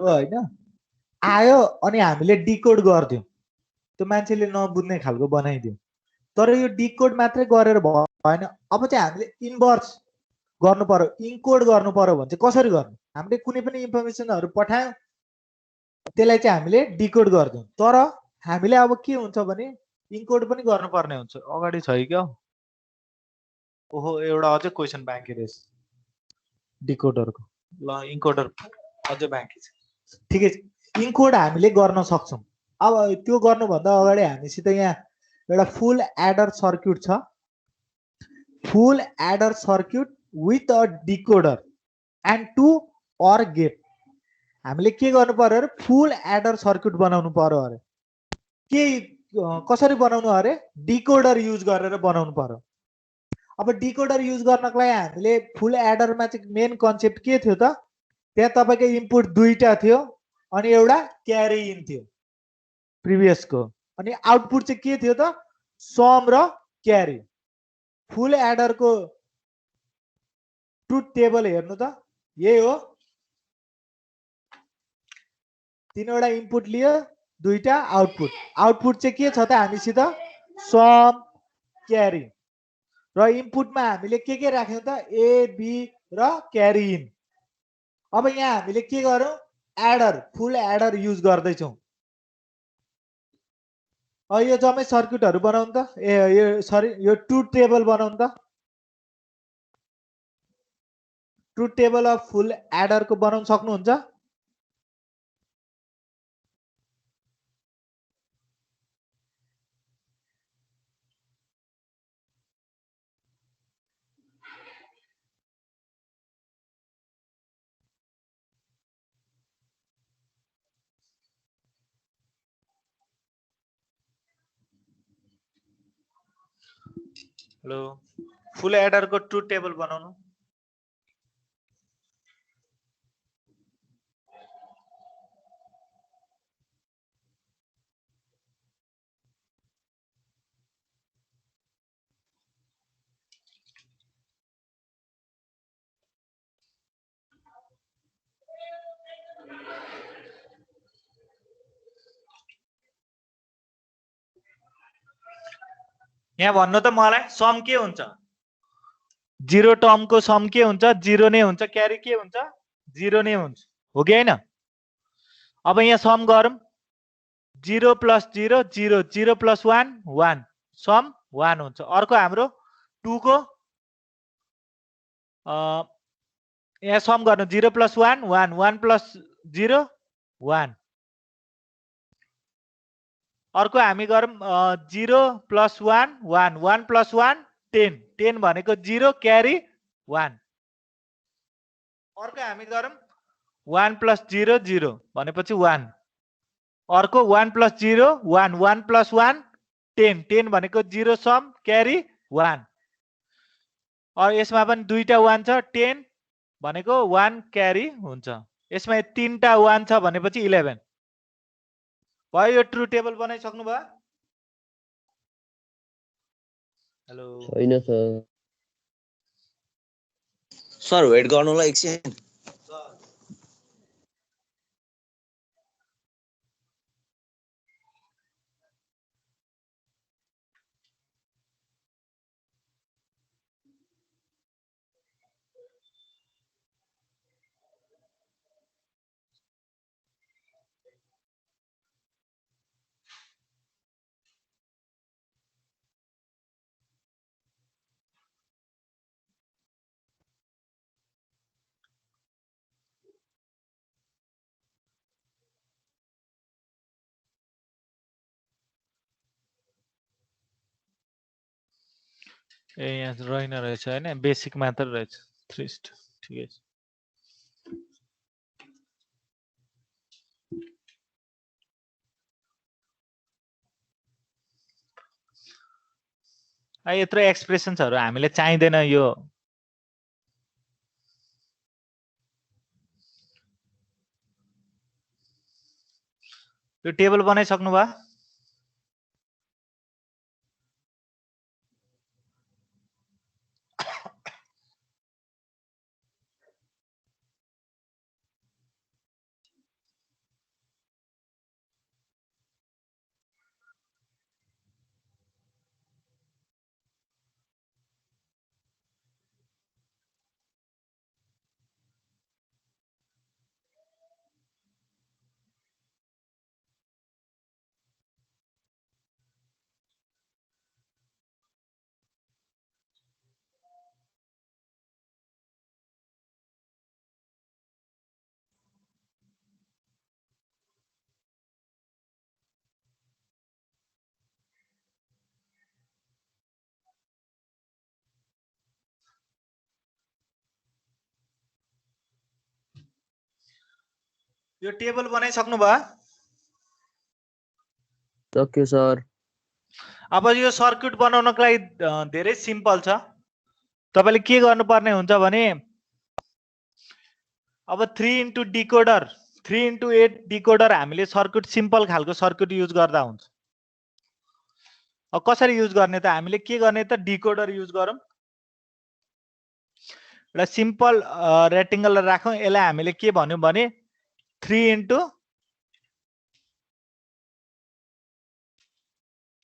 होइन आयो अनि हामीले डिकोड गरिदियौँ त्यो मान्छेले नबुझ्ने खालको बनाइदियौँ तर यो डिकोड मात्रै गरेर भएन अब चाहिँ हामीले इन्भर्स गर्नु पर्यो इन्कोड गर्नु पर्यो भने चाहिँ कसरी गर्नु हामीले कुनै पनि इन्फर्मेसनहरू पठायौँ त्यसलाई चाहिँ हामीले डिकोड गर्छौँ तर हामीले अब के हुन्छ भने इन्कोड पनि गर्नुपर्ने हुन्छ अगाडि छ क्या ओहो एउटा अझै क्वेसन बाँकी रहेछ डिकोडरको ल इन्कोडर अझै बाँकी छ ठिकै छ इन्कोड हामीले गर्न सक्छौँ अब त्यो गर्नुभन्दा अगाडि हामीसित यहाँ एउटा फुल एडर सर्क्युट छ full adder circuit with a decoder and two OR gate हामीले के गर्नु पर्यो अरे फुल एडर सर्क्युट बनाउनु पर्यो अरे के कसरी बनाउनु अरे डिकोडर युज गरेर बनाउनु पर्यो अब डिकोडर युज गर्नको लागि हामीले फुल एडरमा चाहिँ मेन कन्सेप्ट के थियो त त्यहाँ तपाईँको इनपुट दुईटा थियो अनि एउटा क्यारी इन थियो प्रिभियसको अनि आउटपुट चाहिँ के थियो त सम र क्यारी फुल एडरको ट्रुथ टेबल हेर्नु त यही हो तीनवटा इनपुट लियो दुईटा आउटपुट आउटपुट चाहिँ के छ त हामीसित सम क्यारी र इनपुटमा हामीले के राख्यौँ त ए बी र क्यारी इन अब यहाँ हामीले के गरौँ एडर फुल एडर युज गर्दैछौँ यो जम्मै सर्क्युटहरू बनाउनु त यो सरी यो ट्रुथ टेबल बनाउनु त ट्रुथ टेबल अफ फुल एडरको बनाउन सक्नुहुन्छ हेलो फुल एडरको ट्रुथ टेबल बनाउनु यहाँ भन्नु त मलाई सम के हुन्छ जीरो टर्मको सम के हुन्छ जीरो नै हुन्छ क्यारी के हुन्छ जीरो नै हुन्छ हो कि हैन अब यहाँ सम गरौँ 0 प्लस 0 0 0 प्लस 1 1 सम 1 हुन्छ अर्को हाम्रो 2 को यहाँ सम गर्नु 0 प्लस 1 1 1 प्लस 0 1 अर्को हामी गरौँ 0 प्लस 1 1 1 प्लस 1 10 10 भनेको 0 क्यारी 1 अर्को हामी गरौँ 1 प्लस 0 0 भनेपछि 1 अर्को 1 प्लस 0 1 1 प्लस 1 10 10 भनेको 0 सम क्यारी 1 यसमा पनि दुईटा 1 छ 10 भनेको 1 क्यारी हुन्छ यसमा तीनटा 1 छ भनेपछि 11 भयो यो ट्रु टेबल बनाइसक्नु भयो हेलो छैन सर सर वेट गर्नुलाई एकछिन ए यहाँ रहेन रहेछ हैन बेसिक मात्र रहेछ थ्रिस्ट ठिकै छ यत्रो एक्सप्रेसन्सहरु हामीले चाहिदैन यो टेबल बनाइसक्नु भयो यो टेबल बनाइसक्नु भयो? सक्यो सर। अब यो सर्किट बनाउनको लागि धेरै सिम्पल छ। तपाईले के गर्नुपर्ने हुन्छ भने अब 3 इन्टु डिकोडर 3 इन्टु 8 डिकोडर हामीले सर्किट सिम्पल खालको सर्किट युज गर्दा हुन्छ। अब कसरी युज गर्ने त? हामीले के गर्ने त डिकोडर युज गरौँ। एउटा सिम्पल रेक्टेंगल राखौँ। यसलाई हामीले के भन्यौं भने 3 इन्टु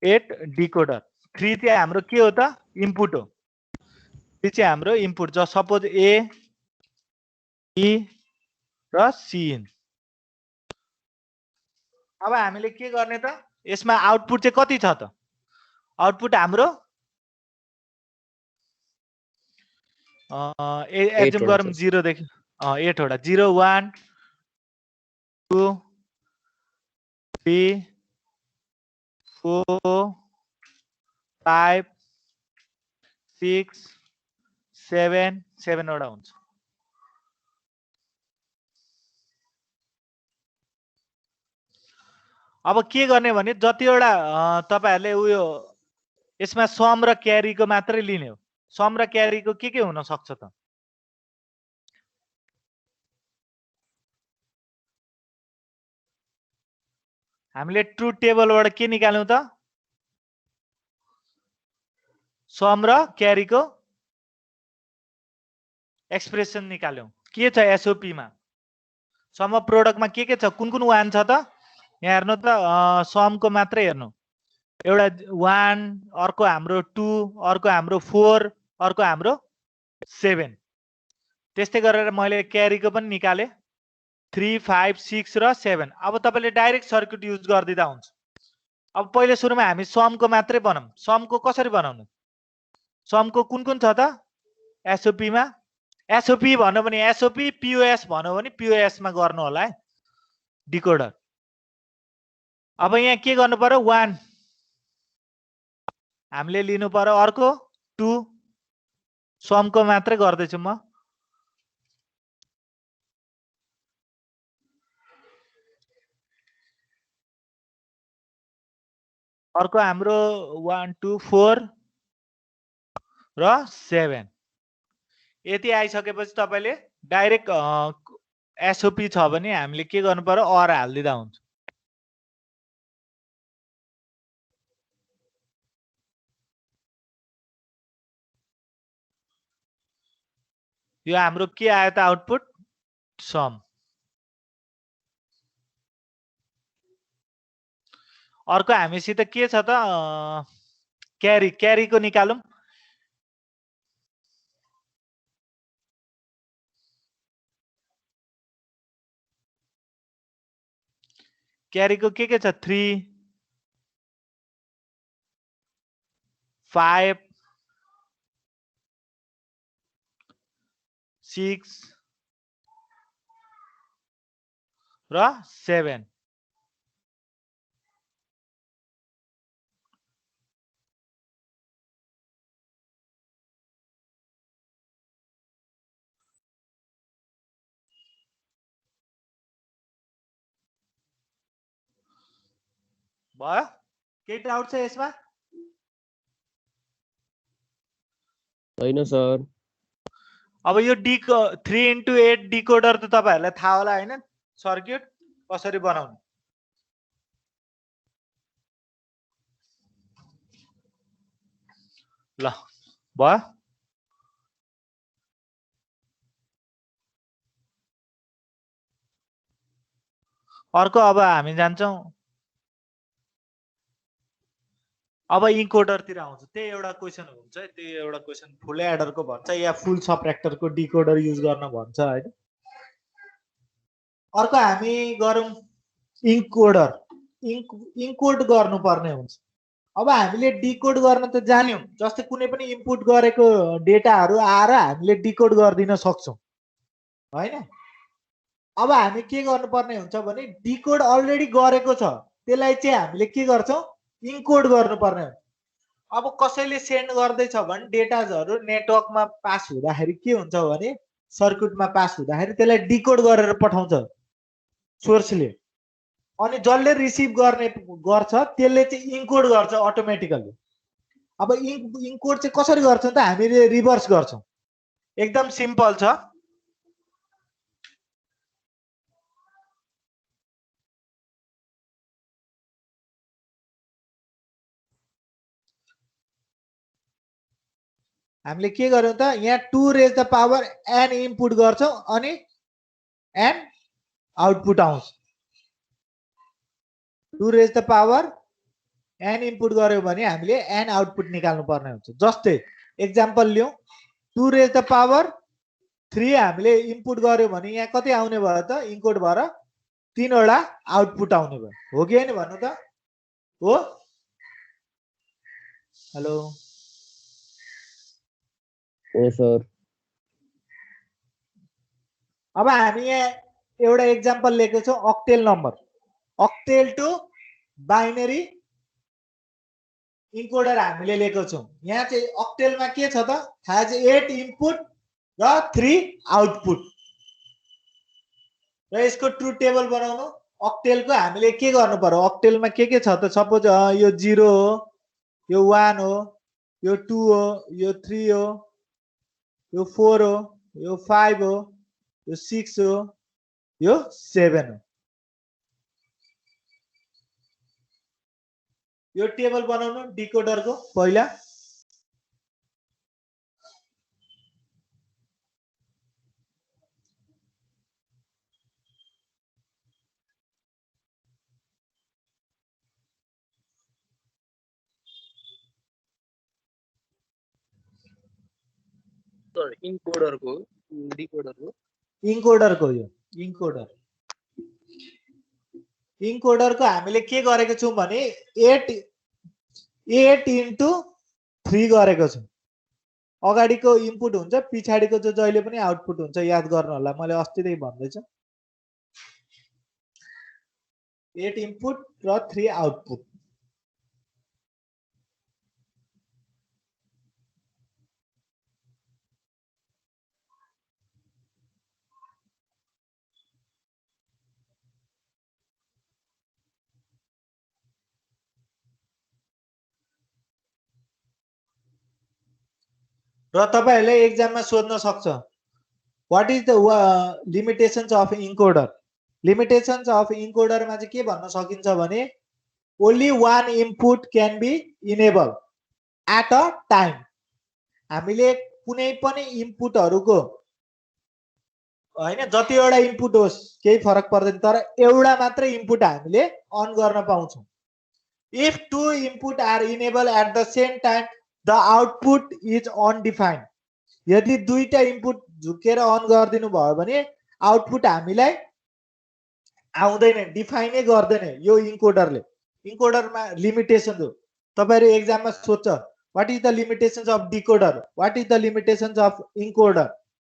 8 डिकोडर। 3 चाहिँ हाम्रो के हो त? इनपुट हो। 3 चाहिँ हाम्रो इनपुट छ। सपोज ए बी र सी इन। अब हामीले के गर्ने त? यसमा आउटपुट चाहिँ कति छ त? आउटपुट हाम्रो एक्जुम गरौँ 0 देखि 8 वटा 0 1 2 3 4 5 6 7 7 वटा हुन्छ। अब के गर्ने भने जतिवटा तपाईहरुले उयो यसमा सम र क्यारीको मात्रै लिने हो। सम र क्यारीको के हुन सक्छ त? हामीले ट्रुथ टेबलबाट के निकाल्यौं त? सम र क्यारीको एक्सप्रेसन निकाल्यौं। के छ एसओपी मा? सम अफ प्रोडक्टमा के छ? कुन कुन वान छ त? यहाँ हेर्नु त समको मात्रै हेर्नु। एउटा 1, अर्को हाम्रो 2, अर्को हाम्रो 4, अर्को हाम्रो 7। त्यस्तै गरेर मैले क्यारीको पनि निकाले 3 5 6 र 7। अब तपाईले डाइरेक्ट सर्किट युज गर्दिदा हुन्छ। अब पहिले सुरुमा हामी समको मात्रै बनाऊँ। समको कसरी बनाउनु? समको कुन कुन छ त? एसओपी मा एसओपी भन्नु भने एसओपी, पीओएस भन्नु भने पीओएस मा गर्नु होला है डिकोडर। अब यहाँ के गर्नु पर्यो? 1 हामीले लिनु पर्यो। अर्को 2 समको मात्रै गर्दै छु म। अर्को हाम्रो 1 2 4 र 7। यति आइसकेपछि तपाईले डाइरेक्ट एसओपी छ भने हामीले के गर्नु पर्यो? अर हाल्दिदा हुन्छ। यो हाम्रो के आयो त? Output sum. अर्को हामीसित के छ त? क्यारी। क्यारीको निकालौं। क्यारीको के छ? 3 5 6 र 7। भयो? केही डाउट छ यसमा? छैन सर। अब यो 3 इन्टु 8 डिकोडर त तपाईहरुलाई थाहा होला हैन? सर्किट कसरी बनाउनु? ल भयो? अर्को अब हामी जान्छौं अब इन्कोडरतिर आउँछ। त्यही एउटा क्वेशन हुन्छ। त्यही एउटा क्वेशन फुल एडरको भन्छ या फुल सबट्र्याक्टरको डिकोडर युज गर्न भन्छ हैन? अर्को हामी गरौँ इन्कोडर। इन्कोड गर्नुपर्ने हुन्छ। अब हामीले डिकोड गर्न त जान्यौं। जस्तै कुनै पनि इनपुट गरेको डेटाहरु आएर हामीले डिकोड गर्दिन सक्छौं हैन? अब हामी के गर्नुपर्ने हुन्छ भने डिकोड अलरेडी गरेको छ त्यसलाई चाहिँ हामीले के गर्छौं? इन्कोड गर्नुपर्ने हुन्छ। अब कसैले सेन्ड गर्दैछ भने डेटाजहरु नेटवर्कमा पास हुँदाखेरि के हुन्छ भने सर्किटमा पास हुँदाखेरि त्यसलाई डिकोड गरेर पठाउँछ। सोर्सले, अनि जसले रिसिभ गर्ने गर्छ त्यसले चाहिँ इन्कोड गर्छ अटोमेटिकली। अब इन्कोड चाहिँ कसरी गर्छौँ त हामीले रिभर्स गर्छौँ, एकदम सिम्पल छ। हामीले के गर्यौं त यहाँ 2 raise the power n input गर्छौं अनि n आउटपुट आउँछ। 2 raise the power n input गर्यो भने हामीले n आउटपुट निकाल्नु पर्ने हुन्छ। जस्तै एक्जाम्पल लियौं, 2 रेज द पावर 3 हामीले इनपुट गर्यो भने यहाँ कति आउने भयो त इनकोड भएर 3 वटा आउटपुट आउने भयो, हो कि हैन भन्नु त? हो? हेलो हो सर। अब हामी यहाँ एउटा एक्जाम्पल लिएको छौं अक्टेल नम्बर, अक्टेल टु बाइनरी इन्कोडर हामीले लिएको छौं। यहाँ चाहिँ अक्टेलमा के छ त, हैज 8 इनपुट र 3 आउटपुट र यसको ट्रुथ टेबल बनाउनु। अक्टेलको हामीले के गर्नु पर्यो, अक्टेलमा के छ त, सपोज यो 0 हो, यो 1 हो, यो 2 हो, यो 3 हो, यो 4 हो, यो 5 हो, यो 6 हो, यो 7 हो। यो टेबल बनाउनु डिकोडरको पहिला। सर इनकोडरको डिकोडरको इन्कोडरको यो इन्कोडरको हामीले के गरेको छौं भने 8 इन्टु 3 गरेको छौं। अगाडिको इनपुट हुन्छ, पछाडिको चाहिँ जहिले पनि आउटपुट हुन्छ, याद गर्नु होला, मैले अस्तिदेखि भन्दैछु। 8 इनपुट र 3 आउटपुट। र तपाईहरुले एक्जाममा सोध्न सक्छ, what is the limitations of encoder. Limitations of इन्कोडरमा चाहिँ के भन्न सकिन्छ भने only 1 input can be enable at a time. हामीले कुनै पनि इनपुटहरुको हैन, जतिवटा इनपुट होस् केही फरक पर्दैन, तर एउटा मात्र इनपुट हामीले अन गर्न पाउँछौं। If 2 input are enable at the same time the output is undefined. यदि दुईटा इनपुट झुकेर अन गरिदिनु भयो भने आउटपुट हामीलाई आउँदैन, डिफाइनै गर्दैन यो इन्कोडरले। इन्कोडरमा लिमिटेसन हो, तपाईहरु एक्जाममा सोध्छ what is the limitations of decoder, what is the limitations of encoder,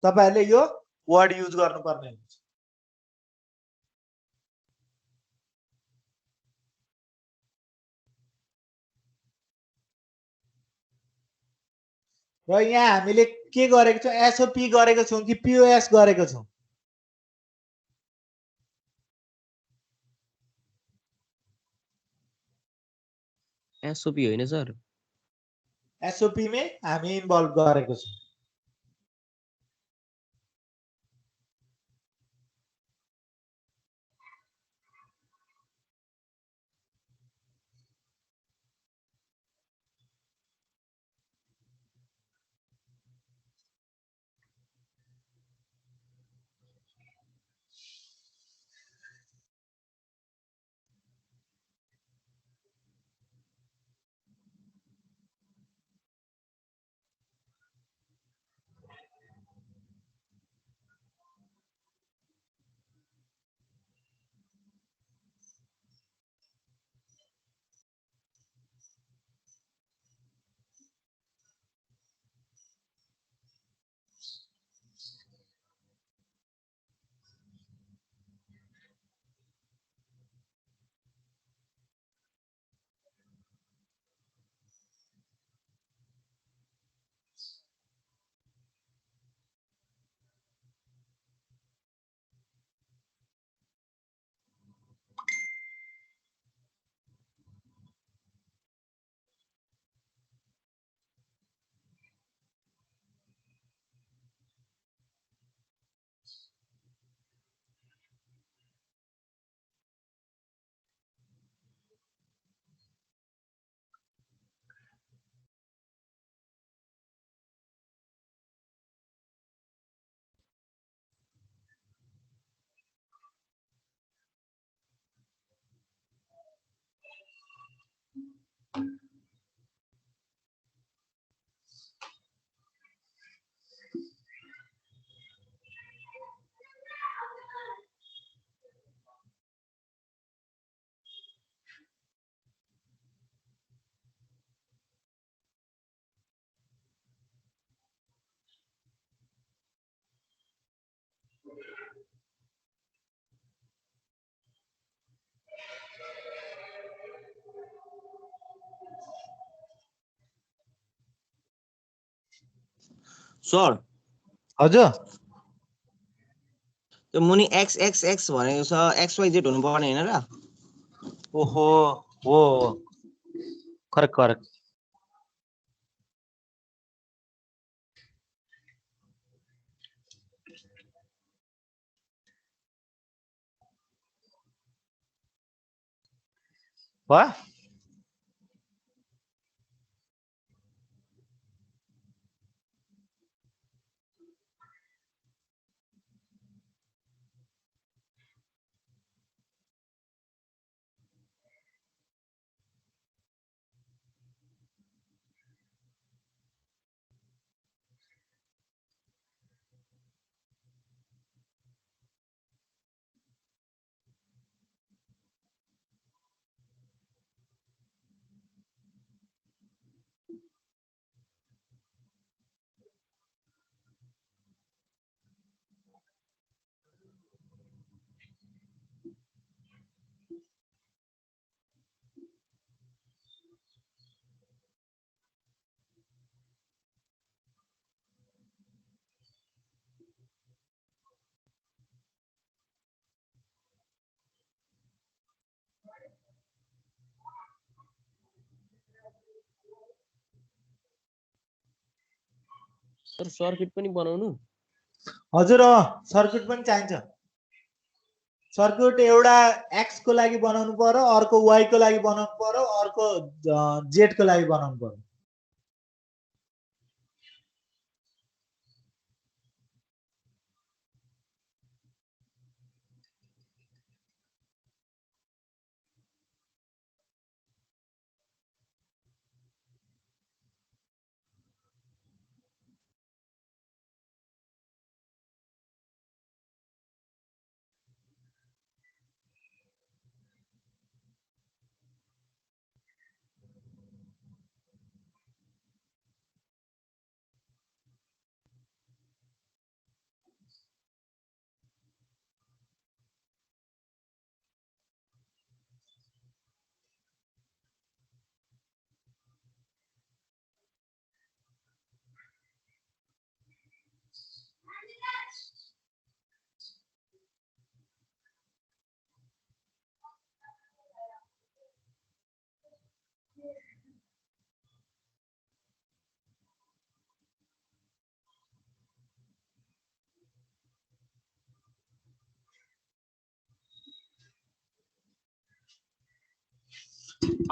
तपाईहरुले यो वर्ड युज गर्नुपर्ने हुन्छ। र यहाँ हामीले के गरेको छौं, एसओपी गरेको छौं कि पीओएस गरेको छौं? एसओपी होइन सर। एसओपी में हामी इन्भल्भ गरेको छौं। सर हजुर त्यो मुनि एक्स एक्स एक्स भनेको छ एक्स वाइ जेड हुनु पर्ने हैन र ओहो हो करेक्ट करेक्ट भयो सर सर्किट पनि बनाउनु हजुर सर्किट पनि चाहिन्छ सर्किट एउटा एक्स को लागि बनाउनु पर्यो अर्को वाई को लागि बनाउनु पर्यो अर्को जेड को लागि बनाउनु पर्यो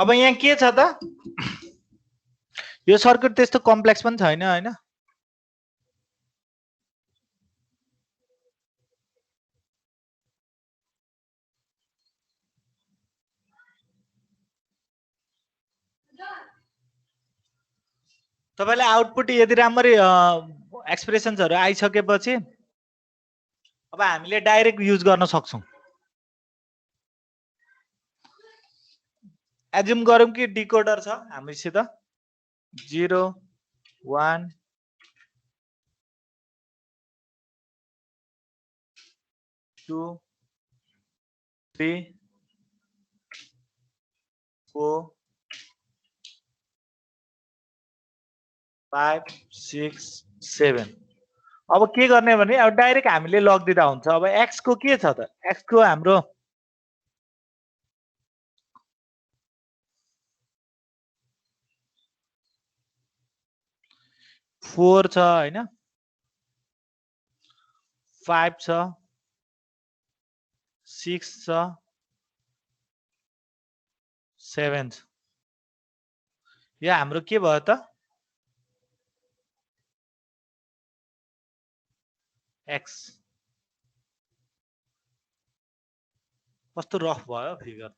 अब यहाँ के छ त यो सर्किट त्यस्तो कम्प्लेक्स पनि छैन हैन तपाईलाई आउटपुट यदि राम्ररी एक्सप्रेसन्सहरु आइसकेपछि अब हामीले डाइरेक्ट युज गर्न सक्छौं एज्युम गरौँ कि डिकोडर छ हामीसित 0 1 2 3 4 5 6 7 अब के गर्ने भने अब डाइरेक्ट हामीले लगिदिदा हुन्छ अब x को के छ त x को हाम्रो फोर छ हैन 5 छ 6 छ 7 छ यो हाम्रो के भयो त x कस्तो रफ भयो फिगर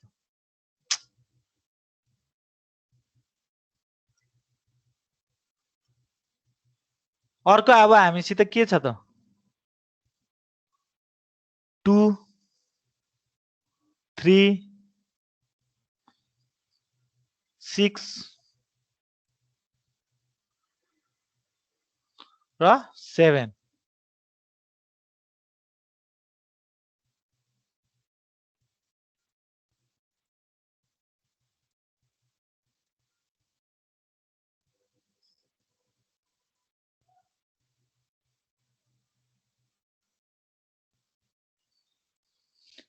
अर्को अब हामीसित के छ त 2 3 6 र 7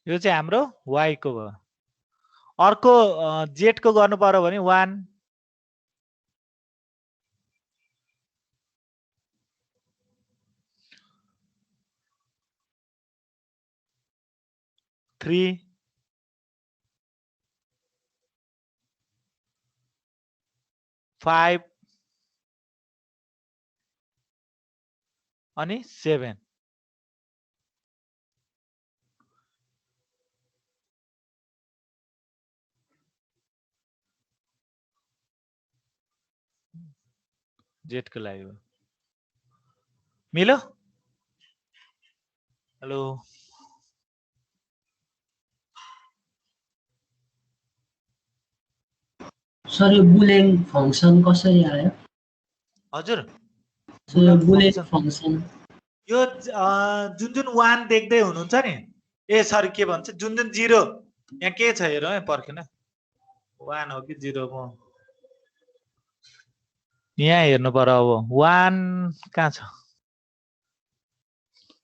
यो चाहिँ हाम्रो y को भयो। अर्को z को गर्नु पर्यो भने 1 3 5 अनि 7 जेट को लागि हो। मिलो? हेलो सर यो बुलियन फंक्सन कसरी आयो? हजुर सर यो बुलियन फंक्सन यो जुन जुन 1 देख्दै हुनुहुन्छ नि, ए सरी के भन्छ, जुन जुन 0 यहाँ के छ हेरौँ है, पर्खिन 1 हो कि 0 हो, यहाँ हेर्नु पर्यो। अब 1 कहाँ छ?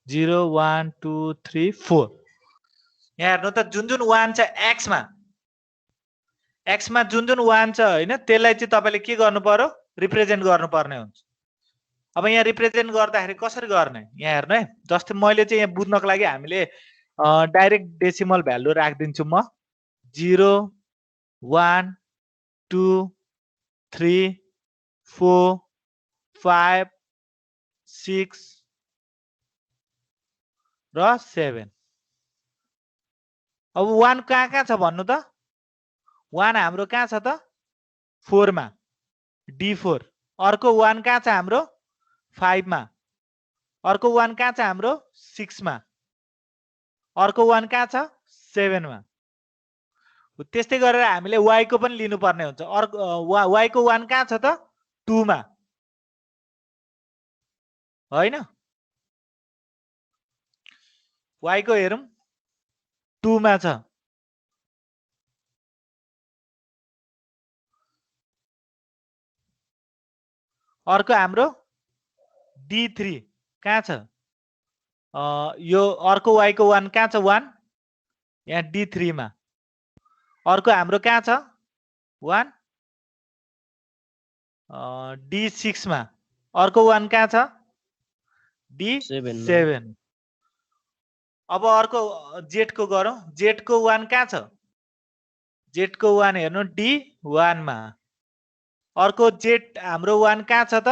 0 1 2 3 4 यहाँ हेर्नु त, जुन जुन 1 छ x मा जुन जुन 1 छ हैन, त्यसलाई चाहिँ तपाईले के गर्नु पर्यो? रिप्रेजेन्ट गर्नु पर्ने हुन्छ। अब यहाँ रिप्रेजेन्ट गर्दाखेरि कसरी गर्ने? यहाँ हेर्नु है, जस्तै मैले चाहिँ यहाँ बुझ्नको लागि हामीले डाइरेक्ट डेसिमल भ्यालु राख्दिन्छु म। 0 1 2 3 4 5 6 र 7। अब 1 कहाँ छ भन्नु त? 1 हाम्रो कहाँ छ त? 4 मा, D4। अर्को 1 कहाँ छ हाम्रो? 5 मा। अर्को 1 कहाँ छ हाम्रो? 6 मा। अर्को 1 कहाँ छ? 7 मा। त्यस्तै गरेर हामीले y को पनि लिनु पर्ने हुन्छ। अर्को y को 1 कहाँ छ त? 2 मा, हैन? y को हेरौँ, 2 मा छ। अर्को हाम्रो D3 कहाँ छ? यो अर्को y को 1 कहाँ छ? 1 यहाँ D3 मा। अर्को हाम्रो कहाँ छ? 1 D6 मा। अर्को 1 कहाँ छ? D7। अब अर्को z को गरौँ। z को 1 कहाँ छ? z को 1 हेर्नु D1 मा। अर्को z हाम्रो 1 कहाँ छ त?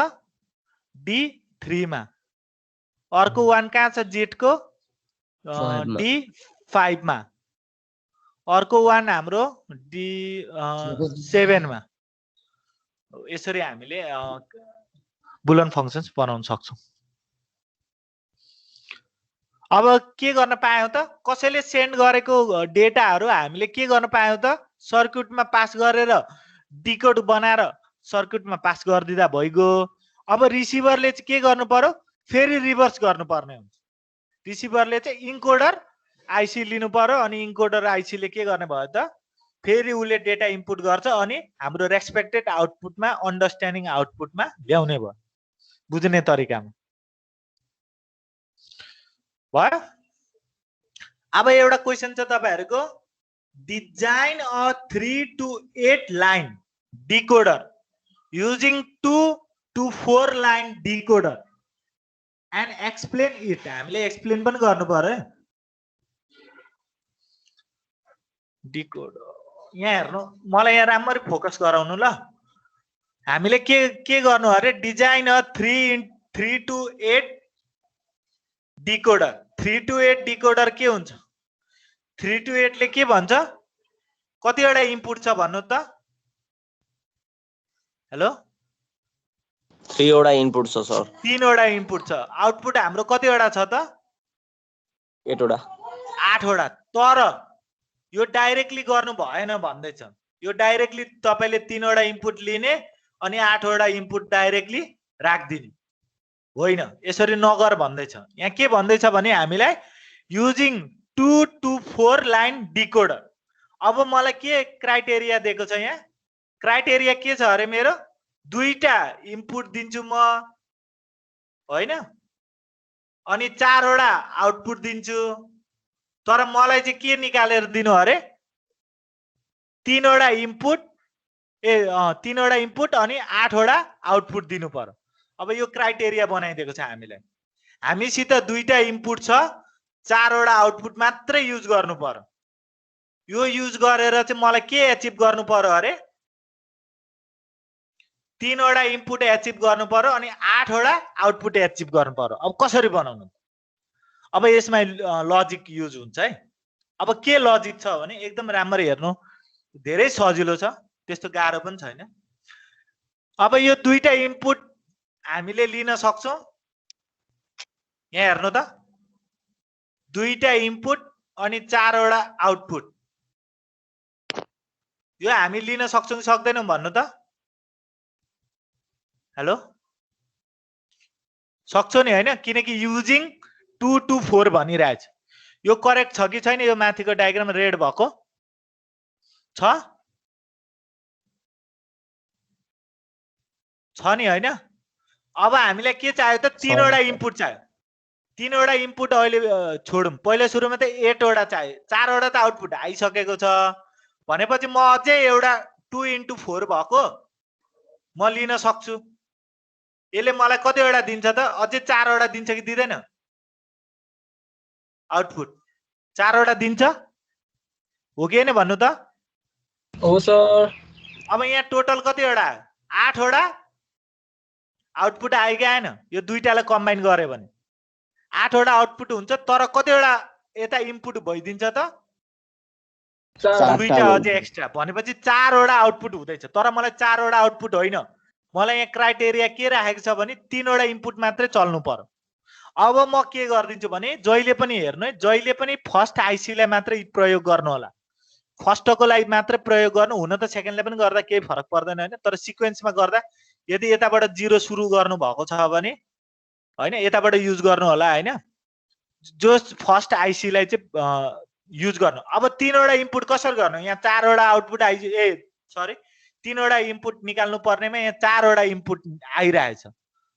D3 मा। अर्को 1 कहाँ छ z को? D5 मा। अर्को 1 हाम्रो D7 मा। यसरी हामीले बुलियन फंक्शन्स बनाउन सक्छौं। अब के गर्न पायौं त? कसैले सेन्ड गरेको डेटाहरु हामीले के गर्न पायौं त? सर्किटमा पास गरेर डिकोड बनाएर सर्किटमा पास गर्दिदा भइगयो। अब रिसिभरले चाहिँ के गर्नु पर्यो? फेरि रिभर्स गर्नु पर्ने हुन्छ। रिसिभरले चाहिँ इन्कोडर आईसी लिनु पर्यो, अनि इन्कोडर आईसी ले के गर्ने भयो त? फेरि उले डेटा इनपुट गर्छ अनि हाम्रो रेस्पेक्टेड आउटपुटमा अन्डरस्ट्यान्डिङ आउटपुटमा ल्याउने भयो, बुझ्ने तरिकामा भयो। अब एउटा क्वेशन छ तपाईहरुको, design a 3 to 8 line decoder using 2 to 4 line decoder and explain it. हामीले एक्सप्लेन पनि गर्नु पर्यो। डिकोडर यहाँ हेर्नु, मलाई यहाँ राम्ररी फोकस गराउनु ल। हामीले के गर्नु अरे? Design a 3 to 8 decoder. 3 to 8 decoder के हुन्छ? 3 to 8 ले के भन्छ? कतिवटा इनपुट छ भन्नु त? हेलो, 3 वटा इनपुट छ सर। 3 वटा इनपुट छ। आउटपुट हाम्रो कतिवटा छ त? 8 वटा। 8 वटा। तर यो डाइरेक्टली गर्नु भएन भन्दैछ। यो डाइरेक्टली तपाईले 3 वटा इनपुट लिने अनि 8 वटा इनपुट डाइरेक्टली राख्दिने होइन, यसरी नगर भन्दैछ। यहाँ के भन्दैछ भने हामीलाई युजिङ 2 to 4 लाइन डिकोडर। अब मलाई के क्राइटेरिया दिएको छ यहाँ? क्राइटेरिया के छ अरे? मेरो दुईटा इनपुट दिन्छु म, होइन, अनि 4 वटा आउटपुट दिन्छु, तर मलाई चाहिँ के निकालेर दिनु अरे तीनवटा इनपुट तीनवटा इनपुट अनि 8वटा आउटपुट दिनु पर्यो। अब यो क्राइटेरिया बनाइदिएको छ हामीलाई। हामीसित दुईटा इनपुट छ 4वटा आउटपुट मात्रै युज गर्नु पर्यो। यो युज गरेर चाहिँ मलाई के एचिभ गर्नु पर्यो अरे 3वटा इनपुट एचिभ गर्नु पर्यो अनि 8वटा आउटपुट एचिभ गर्नु पर्यो। अब कसरी बनाउनु? अब यसमा लजिक युज हुन्छ है। अब के लजिक छ भने एकदम राम्ररी हेर्नु, धेरै सजिलो छ, त्यस्तो गाह्रो पनि छैन। अब यो दुईटा इनपुट हामीले लिन सक्छौं। यहाँ हेर्नु त, दुईटा इनपुट अनि 4वटा आउटपुट, यो हामी लिन सक्छौं कि सक्दैनौं भन्नु त? हेलो, सक्छौ नि हैन? किनकि युजिङ 2 to 4 भनिरहेछ। यो करेक्ट छ कि छैन? यो माथिको डायग्राम रेड भएको छ नि हैन? अब हामीलाई के चाहियो त? 3वटा इनपुट चाहियो। 3वटा इनपुट अहिले छोडौं, पहिलो सुरुमा त 8वटा चाहियो, 4वटा त आउटपुट आइसकेको छ भनेपछि म अझै एउटा 2 into 4 भएको म लिन सक्छु। यसले मलाई कतिवटा दिन्छ त? अझै 4वटा दिन्छ कि दिदैन? आउटपुट 4वटा दिन्छ हो कि हैन भन्नु त? हो सर। अब यहाँ टोटल कतिवटा? 8वटा आउटपुट आयो कि आएन? यो दुईटालाई कम्बाइन गरे भने 8वटा आउटपुट हुन्छ। तर कतिवटा यता इनपुट भइदिन्छ त? दुईटा अझै एक्स्ट्रा, भनेपछि 4वटा आउटपुट हुँदैछ। तर मलाई 4वटा आउटपुट होइन, मलाई यहाँ क्राइटेरिया के राखेको छ भने 3वटा इनपुट मात्रै चल्नु पर्यो। अब म के गर्दिन्छु भने जहिले पनि हेर्नु है, जहिले पनि फर्स्ट आइसीलाई मात्रै प्रयोग गर्नु होला। फर्स्टको लागि मात्रै प्रयोग गर्नु, हुन त सेकेन्डले पनि गर्दा केही फरक पर्दैन हैन, तर सिक्वेन्समा गर्दा यदि यताबाट 0 सुरु गर्नु भएको छ भने हैन यताबाट युज गर्नु होला हैन, जो फर्स्ट आइसीलाई चाहिँ युज गर्नु। अब 3वटा इनपुट कसरी गर्नु? यहाँ 4वटा आउटपुट सरी 3वटा इनपुट निकाल्नु पर्नेमा यहाँ 4वटा इनपुट आइरहेछ।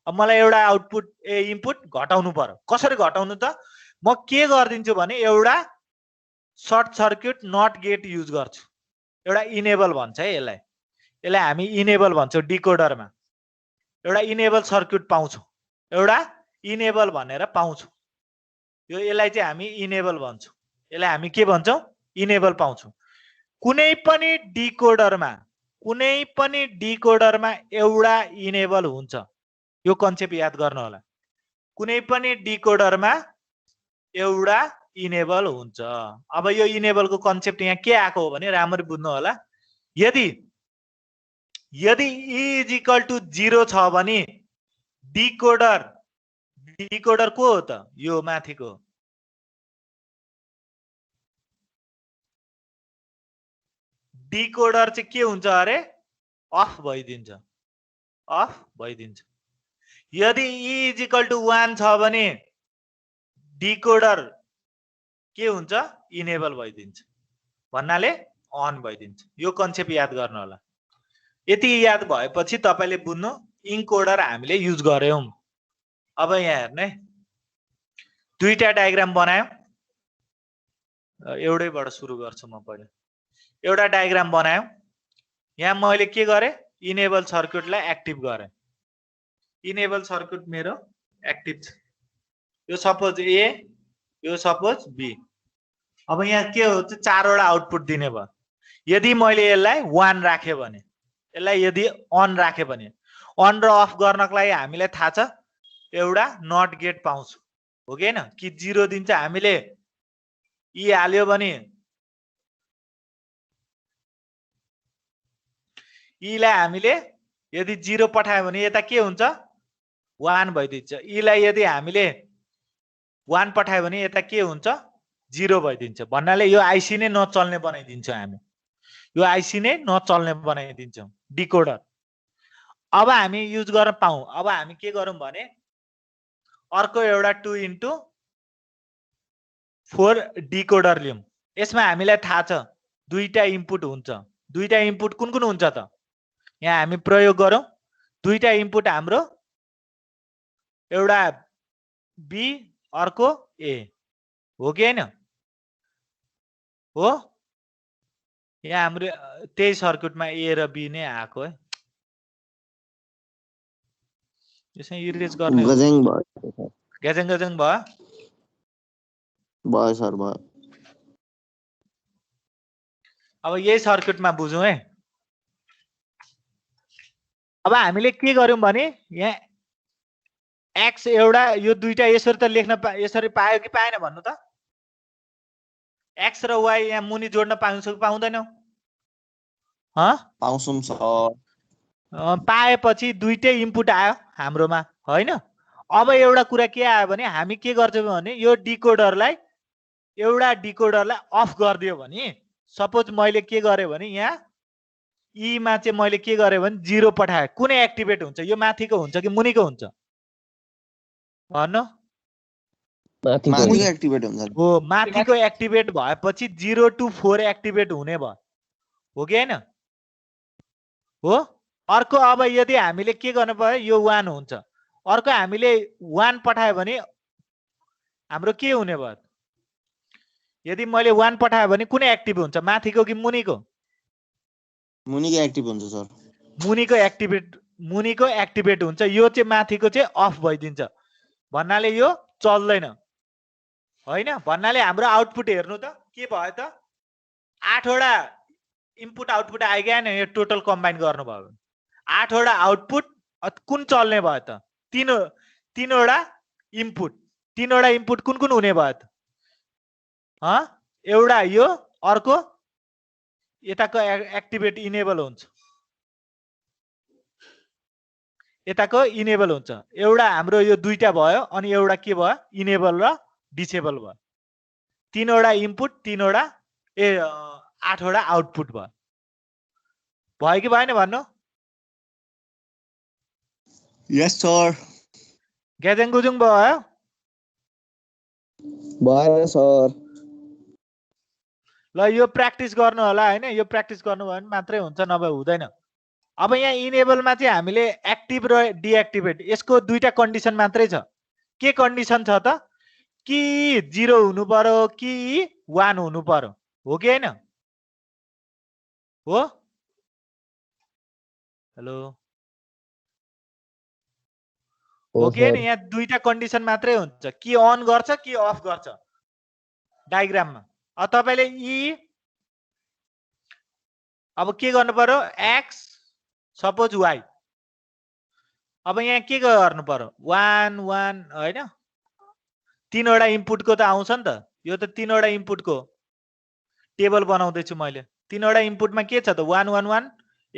अब मलाई एउटा आउटपुट इनपुट घटाउनु पर्यो। कसरी घटाउनु त? म के गर्दिन्छु भने एउटा short circuit not gate use गर्छु। एउटा इनेबल भन्छ है यसलाई, यसलाई हामी इनेबल भन्छौँ। डिकोडरमा एउटा इनेबल सर्किट पाउँछौँ, एउटा इनेबल भनेर पाउँछौँ। यसलाई चाहिँ हामी इनेबल भन्छौँ। यसलाई हामी के भन्छौँ? इनेबल पाउँछौँ। कुनै पनि डिकोडरमा एउटा इनेबल हुन्छ। यो कन्सेप्ट याद गर्नु होला। कुनै पनि डिकोडरमा एउटा इनेबल हुन्छ। अब यो इनेबलको कन्सेप्ट यहाँ के आएको हो भने राम्ररी बुझ्नु होला। यदि E is equal to 0 छ भने डिकोडर को हो त? यो माथिको डिकोडर चाहिँ के हुन्छ अरे? अफ भइदिन्छ, अफ भइदिन्छ। यदि E is equal to 1 छ भने डिकोडर के हुन्छ? इनेबल भइदिन्छ, भन्नाले अन भइदिन्छ। यो कन्सेप्ट याद गर्नु होला। यति याद भएपछि तपाईले बुझ्नु इन्कोडर हामीले युज गर्यौं। अब यहाँ हेर्नु है, दुईटा डायग्राम बनायौं। एउटैबाट सुरु गर्छु म। पहिला एउटा डायग्राम बनायौं। यहाँ मैले के गरे? इनेबल सर्किटलाई एक्टिभ गरे। इनेबल सर्किट मेरो एक्टिभ छ। यो सपोज ए, यो सपोज बी। अब यहाँ के हो? 4वटा आउटपुट दिने भयो। यदि मैले यसलाई 1 राखे भने, यसलाई यदि अन राखे भने, अन र अफ गर्नको लागि हामीलाई थाहा छ एउटा नट गेट पाउँछु हो कि हैन? कि 0 दिन्छ हामीले ई हाल्यो भने ई लाई हामीले यदि 0 पठायो भने यता के हुन्छ? 1 भइदिन्छ। ई लाई यदि हामीले 1 पठायो भने यता के हुन्छ? 0 भइदिन्छ। भन्नाले यो आईसी नै नचल्ने बनाइदिन्छौँ हामी। यो आईसी नै नचल्ने बनाइदिन्छौँ डिकोडर। अब हामी युज गर्न पाऊँ। अब हामी के गरौँ भने अर्को एउटा 2 into 4 डिकोडर लियौं। यसमा हामीलाई थाहा छ दुईटा इनपुट हुन्छ। दुईटा इनपुट कुन कुन हुन्छ त? यहाँ हामी प्रयोग गरौँ। दुईटा इनपुट हाम्रो एउटा बी अर्को ए हो कि हैन? हो यहाँ हाम्रो त्यही सर्किटमा ए र बी नै आएको है यसमा इरेज गर्ने हो गजेङ भयो गजङ गजङ भयो भयो सर भयो अब यही सर्किटमा बुझौँ है अब हामीले के गर्यौं भने यहाँ एक्स एउटा यो दुईटा यसरी त लेख्न यसरी पायो कि पाएन भन्नु त एक्स र वाई यहाँ मुनि जोड्न पाउँछ कि पाउँदैनौ पाउँछौँ सर पाएपछि दुईटै इनपुट आयो हाम्रोमा हैन अब एउटा कुरा के आयो भने हामी के गर्छौं भने यो डिकोडरलाई एउटा डिकोडरलाई अफ गरिदियो भने सपोज मैले के गरे भने यहाँ ई मा चाहिँ मैले के गरे भने 0 पठाए कुनै एक्टिभेट हुन्छ यो माथिको हुन्छ कि मुनिको हुन्छ भन्नु माथिको एक्टिभेट हुन्छ हो माथिको एक्टिभेट भएपछि 0 to 4 एक्टिभेट हुने भयो हो कि हैन हो अर्को अब यदि हामीले के गर्नु पर्यो यो 1 हुन्छ अर्को हामीले 1 पठायो भने हाम्रो के हुने भयो यदि मैले 1 पठायो भने कुनै एक्टिभ हुन्छ माथिको कि मुनिको मुनिको एक्टिभ हुन्छ सर मुनिको एक्टिभेट हुन्छ यो चाहिँ माथिको चाहिँ अफ भइदिन्छ भन्नाले यो चल्दैन हैन भन्नाले हाम्रो आउटपुट हेर्नु त के भयो त 8 वटा इनपुट आउटपुट आइगएन यो टोटल कम्बाइन गर्नुभयो 8 वटा आउटपुट कुन चल्ने भयो त तीनवटा इनपुट कुन कुन हुने भयो त एउटा यो अर्को यताको एक्टिभेट इनेबल हुन्छ यताको इनेबल हुन्छ एउटा हाम्रो यो दुईटा भयो अनि एउटा के भयो इनेबल र डिसेबल भयो तीनवटा इनपुट तीनवटा 8 वटा आउटपुट भयो कि भएन भन्नु यस सर ग्याजेङ गुजुङ भयो भयो सर ल यो प्र्याक्टिस गर्नु होला हैन यो प्र्याक्टिस गर्नु भयो भने मात्रै हुन्छ नभए हुँदैन अब यहाँ इनेबलमा चाहिँ हामीले एक्टिभ र डिएक्टिभेट यसको दुईटा कन्डिसन मात्रै छ के कन्डिसन छ त कि 0 हुनु पर्यो कि 1 हुनु पर्यो हो कि हैन हो हेलो हो कि हैन यहाँ दुईटा कन्डिसन मात्रै हुन्छ कि अन गर्छ कि अफ गर्छ डायग्राममा अब तपाईले अब के गर्नु पर्यो एक्स सपोज वाई अब यहाँ के गर्नु पर्यो 1 1 हैन तीनवटा इनपुटको त आउँछ नि त यो त तीनवटा इनपुटको टेबल बनाउँदै छु मैले तीनवटा इनपुटमा के छ त 1 1 1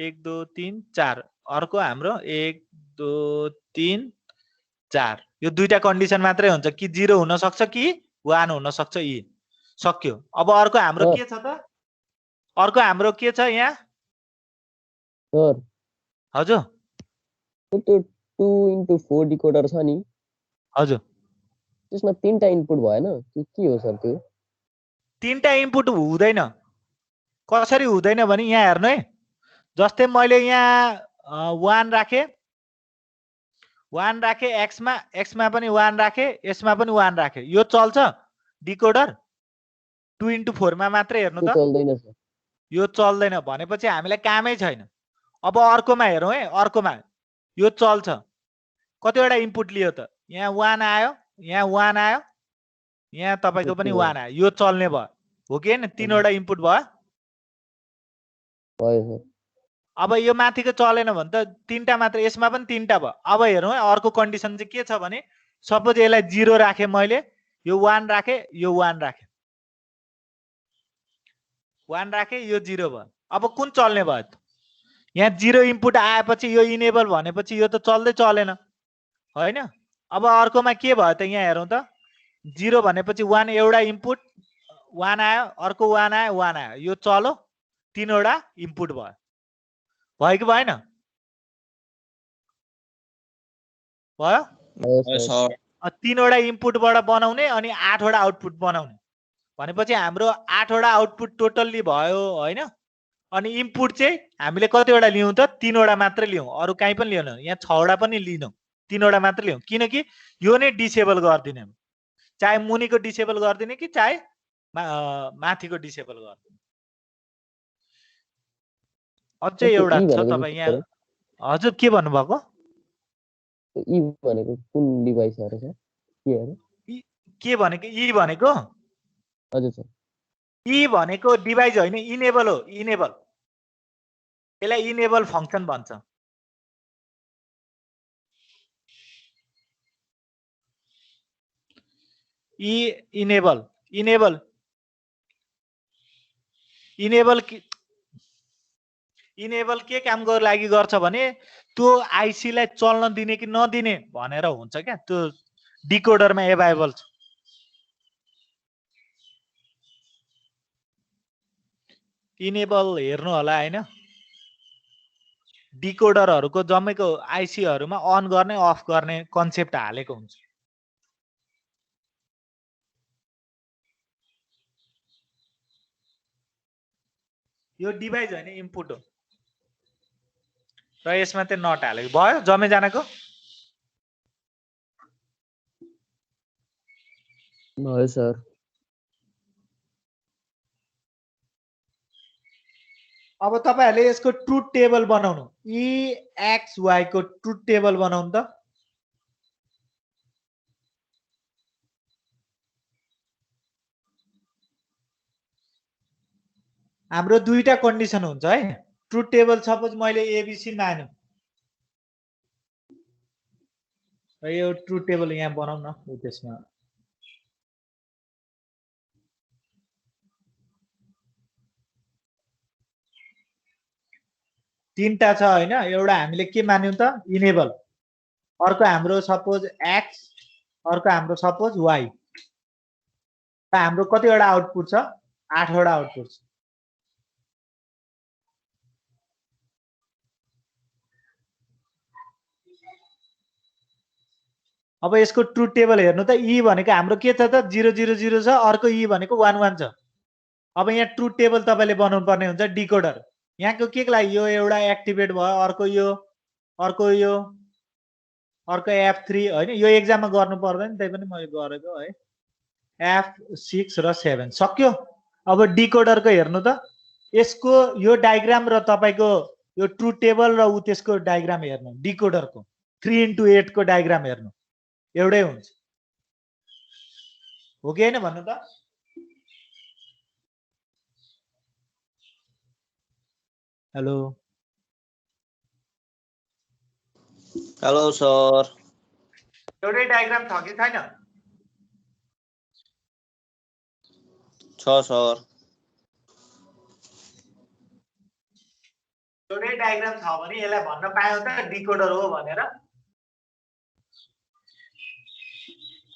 1 2 3 4 अर्को हाम्रो 1 2 3 4 यो दुईटा कन्डिसन मात्रै हुन्छ कि 0 हुन सक्छ कि 1 हुन सक्छ यी सक्यो अब अर्को हाम्रो के छ त अर्को हाम्रो के छ यहाँ सर हजुर त्यो 2x4 डिकोडर छ नि हजुर त्यसमा तीनटा इनपुट भएन के हो सर त्यो तीनटा इनपुट हुँदैन कसरी हुँदैन भने यहाँ हेर्नु है जस्तै मैले यहाँ 1 राखे एक्समा पनि 1 राखे यसमा पनि 1 राखे यो चल्छ डिकोडर 2x4 मा मात्रै हेर्नु त चल्दैन सर यो चल्दैन भनेपछि हामीलाई कामै छैन अब अर्कोमा हेरौँ है अर्कोमा यो चल्छ कतिवटा इनपुट लियो त यहाँ 1 आयो यहाँ 1 आयो यहाँ तपाईको पनि 1 आयो यो चल्ने भयो हो कि हैन तीनवटा इनपुट भयो सर अब यो माथिको चलेन भने त तीनटा मात्र यसमा पनि तीनटा भयो अब हेरौँ है अर्को कन्डिसन चाहिँ के छ भने सपोज यसलाई 0 राखे मैले यो 1 राखे यो 1 राखे 1 राखे यो 0 भयो अब कुन चल्ने भयो त यहाँ 0 इनपुट आएपछि यो इनेबल भनेपछि यो त चल्दै चलेन हैन अब अर्कोमा के भयो त यहाँ हेरौँ त 0 भनेपछि 1 एउटा इनपुट 1 आयो अर्को 1 आयो 1 आयो यो चलो तीनवटा इनपुट भयो कि भएन भयो तीनवटा इनपुटबाट बनाउने अनि 8 वटा आउटपुट बनाउने भनेपछि हाम्रो 8 वटा आउटपुट टोटल्ली भयो हैन अनि इनपुट चाहिँ हामीले कतिवटा लियौं त 3 वटा मात्र लियौं अरु कहीं पनि लिएन यहाँ 6 वटा पनि लिनौं 3 वटा मात्र लियौं किनकि यो नै डिसेबल गर्दिने चाहे मुनिको डिसेबल गर्दिने कि चाहे माथिको डिसेबल गर्नु। अझै एउटा ई छ भनेको तपाईँ चाहिँ यहाँ हजुर के भन्नुभएको? ई भनेको कुन डिभाइस हो सर? के हो? के भनेको ई भनेको? हजुर सर। ई भनेको डिभाइस होइन, इनेबल हो। इनेबल, यसलाई इनेबल फङ्सन भन्छ। इनेबल इनेबल इनेबल इनेबल के कामको लागि गर्छ भने त्यो आइसीलाई चल्न दिने कि नदिने भनेर हुन्छ क्या। त्यो डिकोडरमा एभाइलेबल छ। इनेबल हेर्नु होला हैन, डिकोडरहरूको जम्मैको आइसीहरूमा अन गर्ने अफ गर्ने कन्सेप्ट हालेको हुन्छ। यो डिभाइस होइन, इनपुट हो र यसमा चाहिँ नट हालेको भयो जम्मैजनाको। भयो सर। अब तपाईहरुले यसको ट्रुथ टेबल बनाउनु, ई एक्स वाई को ट्रुथ टेबल बनाउनु त। हाम्रो दुईटा कन्डिसन हुन्छ है। ट्रुथ टेबल सपोज मैले एबीसी मान्यो र यो ट्रुथ टेबल यहाँ बनाउन न। त्यसमा तीनटा छ हैन। एउटा हामीले के मान्यौं त, इनेबल। अर्को हाम्रो सपोज एक्स, अर्को हाम्रो सपोज वाई। हाम्रो कतिवटा आउटपुट छ? 8 वटा आउटपुट छ। अब यसको ट्रुथ टेबल हेर्नु त, ई भनेको हाम्रो के छ त 000 छ, अर्को ई भनेको 11 छ। अब यहाँ ट्रुथ टेबल तपाईले बनाउनु पर्ने हुन्छ डिकोडर। यहाँको के लागि यो एउटा एक्टिभेट भयो, अर्को यो, अर्को यो, अर्को F3 हैन। यो एक्जाममा गर्नु पर्दैन, त्यही पनि मैले गरेको है। F6 र 7 सक्यो। अब डिकोडरको हेर्नु त, यसको यो डायग्राम र तपाईको यो ट्रुथ टेबल र उ त्यसको डायग्राम हेर्नु। डिकोडरको 3x8 को डायग्राम हेर्नु, एउटै हुन्छ। हो कि हैन भन्नु त? Hello hello sir. एउटै डायग्राम छ कि छैन? छ सर। एउटै डायग्राम छ भने यसलाई भन्न पायो त डिकोडर हो भनेर?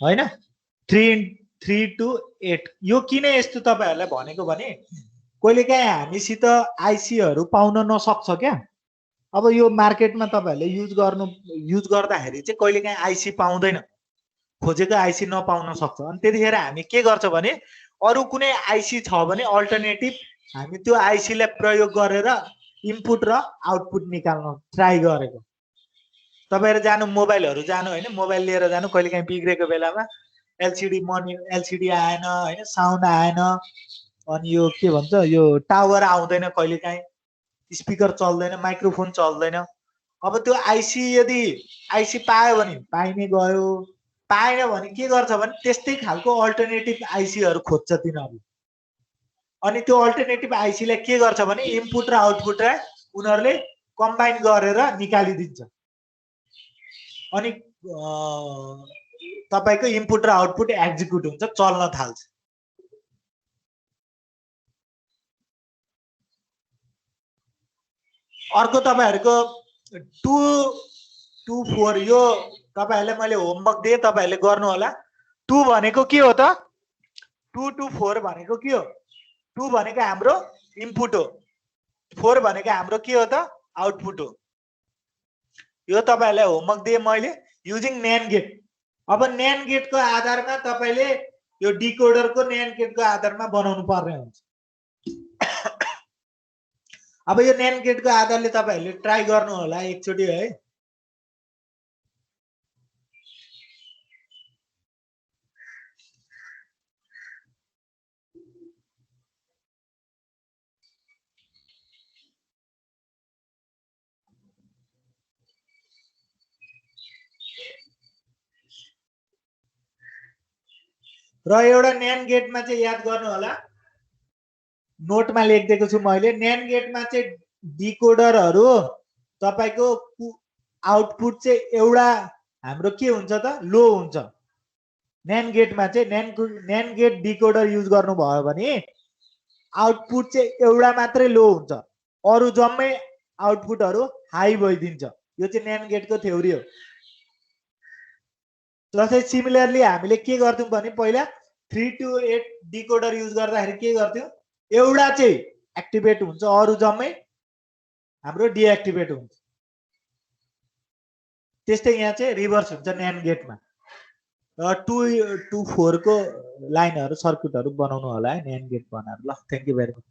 हैन। 3 to 8 यो किन यस्तो तपाईहरुलाई भनेको भने कहिलेकाहीँ हामीसित आइसीहरु पाउन नसक्छ क्या। अब यो मार्केटमा तपाईहरुले युज गर्दाखेरि चाहिँ कहिलेकाहीँ आइसी पाउँदैन, खोजेको आइसी नपाउन सक्छ। अनि त्यतिखेर हामी के गर्छ भने अरु कुनै आइसी छ भने अल्टरनेटिभ हामी त्यो आइसीलाई प्रयोग गरेर इनपुट र आउटपुट निकाल्न ट्राई गरेको। तपाईहरु जानु मोबाइलहरु जानु हैन, मोबाइल लिएर जानु, कहिलेकाहीँ बिग्रेको बेलामा एलसीडी आएन हैन, साउन्ड आएन, अनि यो के भन्छ यो टावर आउँदैन, कहिलेकाहीँ स्पिकर चल्दैन, माइक्रोफोन चल्दैन। अब त्यो आइसी यदि आइसी पायो भने पाइने गयो, पाएन भने के गर्छ भने त्यस्तै खालको अल्टरनेटिभ आइसीहरु खोज्छ तिनीहरुले। अनि त्यो अल्टरनेटिभ आइसीलाई के गर्छ भने इनपुट र आउटपुटलाई उनीहरुले कम्बाइन गरेर निकालिदिन्छ। अनि तपाईको इनपुट र आउटपुट एक्जिक्युट हुन्छ, चल्न थाल्छ। अर्को तपाईहरुको 2 to 4 यो तपाईहरुले मैले होमवर्क दिए, तपाईहरुले गर्नु होला। 2 भनेको के हो त? 2 to 4 भनेको के हो? 2 भनेको हाम्रो इनपुट हो, 4 भनेको हाम्रो के हो त? आउटपुट हो। यो तपाईहरुलाई होमवर्क दिए मैले, युजिङ NAND गेट। अब NAND गेटको आधारमा तपाईले यो डिकोडरको NAND गेटको आधारमा बनाउनु पर्ने हुन्छ। अब यो NAND गेटको आधारले तपाईहरुले ट्राई गर्नु होला एकचोटी है। र एउटा न्यान्ड गेटमा चाहिँ याद गर्नु होला, नोटमा लेखिदिएको छु मैले, न्यान्ड गेटमा चाहिँ डिकोडरहरू तपाईको आउटपुट चाहिँ एउटा हाम्रो के हुन्छ त लो हुन्छ। न्यान्ड गेटमा चाहिँ न्यान्ड गेट डिकोडर युज गर्नुभयो भने आउटपुट चाहिँ एउटा मात्रै लो हुन्छ, अरू जम्मै आउटपुटहरू हाई भइदिन्छ। यो चाहिँ न्यान्ड गेटको थ्योरी हो। जस्तै सिमिलरली हामीले के गर्थ्यौं भने पहिला 3 to 8 डिकोडर युज गर्दाखेरि के गर्थ्यौं, एउटा चाहिँ एक्टिभेट हुन्छ, अरू जम्मै हाम्रो डिएक्टिभेट हुन्छ। त्यस्तै यहाँ चाहिँ रिभर्स हुन्छ न्यान्ड गेटमा। 2 to 4 को लाइनहरु सर्किटहरु बनाउनु होला है न्यान्ड गेट बनाएर। ल thank you very much.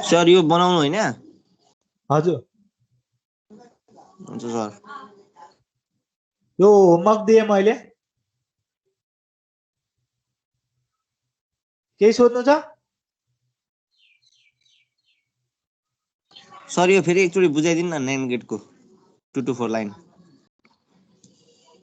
Sir यो बनाउनु हैन? हजुर हुन्छ सर। यो होमवर्क दिए मैले, केही सोध्नु छ? सर यो फेरि एकचोटी बुझाइदिनु न न्यान्ड गेटको 2 to 4 लाइन।